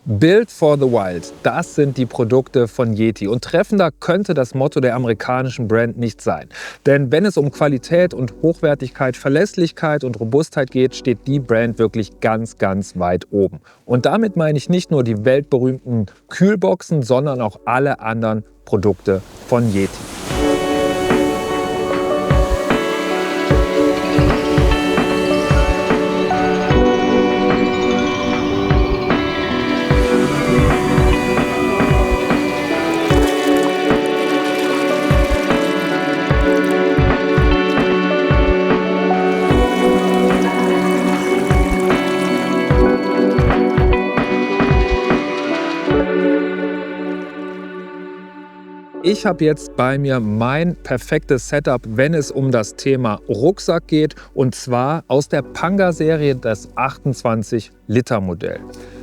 Built for the Wild, das sind die Produkte von Yeti. Und treffender könnte das Motto der amerikanischen Brand nicht sein. Denn wenn es um Qualität und Hochwertigkeit, Verlässlichkeit und Robustheit geht, steht die Brand wirklich ganz, ganz weit oben. Und damit meine ich nicht nur die weltberühmten Kühlboxen, sondern auch alle anderen Produkte von Yeti. Ich habe jetzt bei mir mein perfektes Setup, wenn es um das Thema Rucksack geht, und zwar aus der Panga-Serie, das 28-Liter-Modell.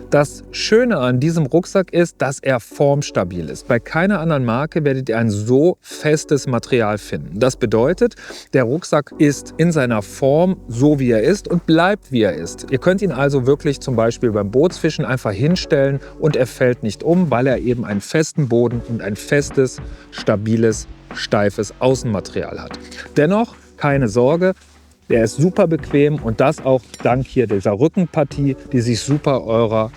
Das Schöne an diesem Rucksack ist, dass er formstabil ist. Bei keiner anderen Marke werdet ihr ein so festes Material finden. Das bedeutet, der Rucksack ist in seiner Form so, wie er ist und bleibt, wie er ist. Ihr könnt ihn also wirklich zum Beispiel beim Bootsfischen einfach hinstellen und er fällt nicht um, weil er eben einen festen Boden und ein festes, stabiles, steifes Außenmaterial hat. Dennoch keine Sorge. Der ist super bequem und das auch dank hier dieser Rückenpartie, die sich super eurer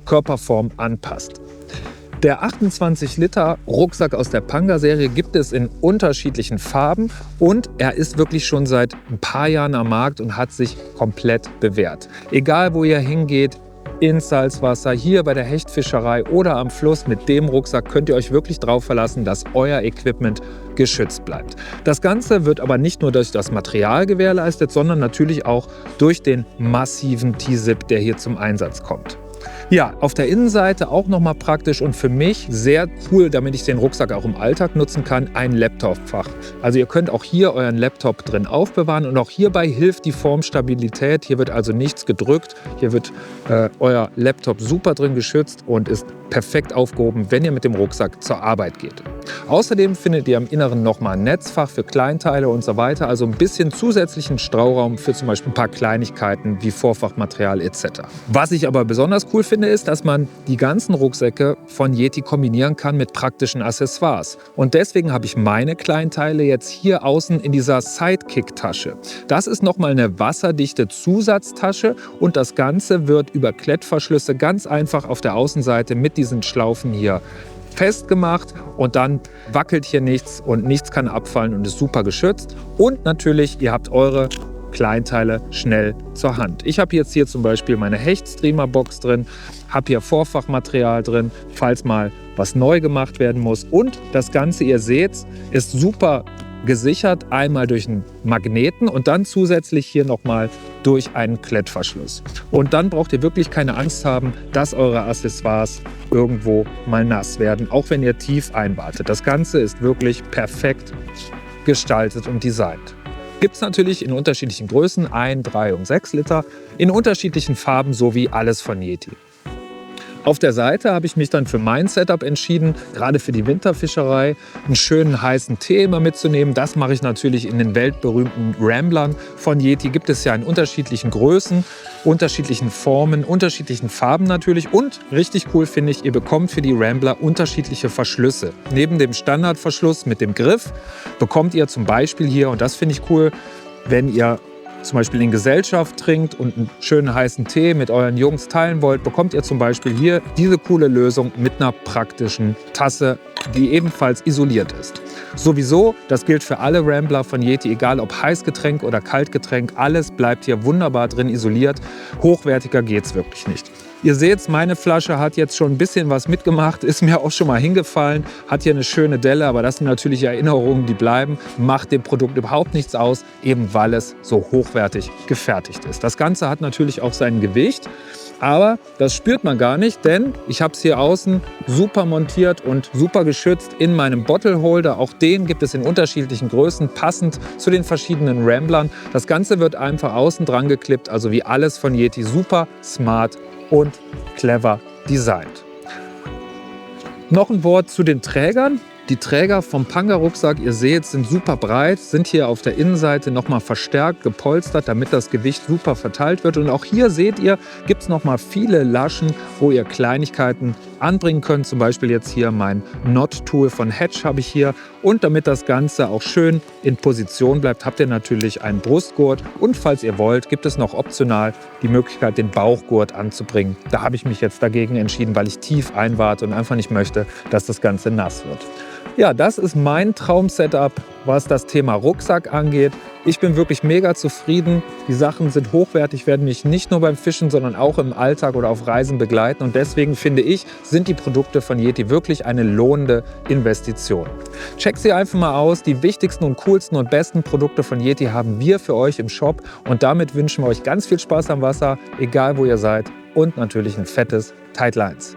Körperform anpasst. Der 28 Liter Rucksack aus der Panga-Serie gibt es in unterschiedlichen Farben und er ist wirklich schon seit ein paar Jahren am Markt und hat sich komplett bewährt. Egal wo ihr hingeht, ins Salzwasser, hier bei der Hechtfischerei oder am Fluss, mit dem Rucksack könnt ihr euch wirklich darauf verlassen, dass euer Equipment geschützt bleibt. Das Ganze wird aber nicht nur durch das Material gewährleistet, sondern natürlich auch durch den massiven T-Zip, der hier zum Einsatz kommt. Ja, auf der Innenseite auch nochmal praktisch und für mich sehr cool, damit ich den Rucksack auch im Alltag nutzen kann, ein Laptopfach. Also ihr könnt auch hier euren Laptop drin aufbewahren und auch hierbei hilft die Formstabilität. Hier wird also nichts gedrückt, hier wird euer Laptop super drin geschützt und ist perfekt aufgehoben, wenn ihr mit dem Rucksack zur Arbeit geht. Außerdem findet ihr im Inneren nochmal ein Netzfach für Kleinteile und so weiter, also ein bisschen zusätzlichen Stauraum für zum Beispiel ein paar Kleinigkeiten wie Vorfachmaterial etc. Was ich aber besonders cool finde, ist, dass man die ganzen Rucksäcke von Yeti kombinieren kann mit praktischen Accessoires. Und deswegen habe ich meine Kleinteile jetzt hier außen in dieser Sidekick-Tasche. Das ist nochmal eine wasserdichte Zusatztasche und das Ganze wird über Klettverschlüsse ganz einfach auf der Außenseite mit diesen Schlaufen hier festgemacht und dann wackelt hier nichts und nichts kann abfallen und ist super geschützt. Und natürlich, ihr habt eure Kleinteile schnell zur Hand. Ich habe jetzt hier zum Beispiel meine Hecht-Streamer-Box drin, habe hier Vorfachmaterial drin, falls mal was neu gemacht werden muss. Und das Ganze, ihr seht, ist super gesichert, einmal durch einen Magneten und dann zusätzlich hier nochmal durch einen Klettverschluss. Und dann braucht ihr wirklich keine Angst haben, dass eure Accessoires irgendwo mal nass werden, auch wenn ihr tief einwartet. Das Ganze ist wirklich perfekt gestaltet und designt. Gibt es natürlich in unterschiedlichen Größen, 1, 3 und 6 Liter, in unterschiedlichen Farben sowie alles von Yeti. Auf der Seite habe ich mich dann für mein Setup entschieden, gerade für die Winterfischerei, einen schönen heißen Tee immer mitzunehmen. Das mache ich natürlich in den weltberühmten Ramblern von Yeti. Gibt es ja in unterschiedlichen Größen, unterschiedlichen Formen, unterschiedlichen Farben natürlich. Und richtig cool finde ich, ihr bekommt für die Rambler unterschiedliche Verschlüsse. Neben dem Standardverschluss mit dem Griff bekommt ihr zum Beispiel hier, und das finde ich cool, wenn ihr zum Beispiel in Gesellschaft trinkt und einen schönen heißen Tee mit euren Jungs teilen wollt, bekommt ihr zum Beispiel hier diese coole Lösung mit einer praktischen Tasse, die ebenfalls isoliert ist. Sowieso, das gilt für alle Rambler von Yeti, egal ob Heißgetränk oder Kaltgetränk, alles bleibt hier wunderbar drin isoliert. Hochwertiger geht's wirklich nicht. Ihr seht, meine Flasche hat jetzt schon ein bisschen was mitgemacht, ist mir auch schon mal hingefallen, hat hier eine schöne Delle, aber das sind natürlich Erinnerungen, die bleiben, macht dem Produkt überhaupt nichts aus, eben weil es so hochwertig gefertigt ist. Das Ganze hat natürlich auch sein Gewicht, aber das spürt man gar nicht, denn ich habe es hier außen super montiert und super geschützt in meinem Bottle Holder. Auch den gibt es in unterschiedlichen Größen, passend zu den verschiedenen Ramblern. Das Ganze wird einfach außen dran geklippt, also wie alles von Yeti, super smart und clever designt. Noch ein Wort zu den Trägern. Die Träger vom Panga-Rucksack, ihr seht, sind super breit, sind hier auf der Innenseite nochmal verstärkt gepolstert, damit das Gewicht super verteilt wird. Und auch hier seht ihr, gibt es nochmal viele Laschen, wo ihr Kleinigkeiten anbringen könnt. Zum Beispiel jetzt hier mein Knot-Tool von Hedge habe ich hier. Und damit das Ganze auch schön in Position bleibt, habt ihr natürlich einen Brustgurt. Und falls ihr wollt, gibt es noch optional die Möglichkeit, den Bauchgurt anzubringen. Da habe ich mich jetzt dagegen entschieden, weil ich tief einwarte und einfach nicht möchte, dass das Ganze nass wird. Ja, das ist mein Traum-Setup, was das Thema Rucksack angeht. Ich bin wirklich mega zufrieden. Die Sachen sind hochwertig, werden mich nicht nur beim Fischen, sondern auch im Alltag oder auf Reisen begleiten. Und deswegen finde ich, sind die Produkte von Yeti wirklich eine lohnende Investition. Checkt sie einfach mal aus. Die wichtigsten und coolsten und besten Produkte von Yeti haben wir für euch im Shop. Und damit wünschen wir euch ganz viel Spaß am Wasser, egal wo ihr seid. Und natürlich ein fettes Tight Lines.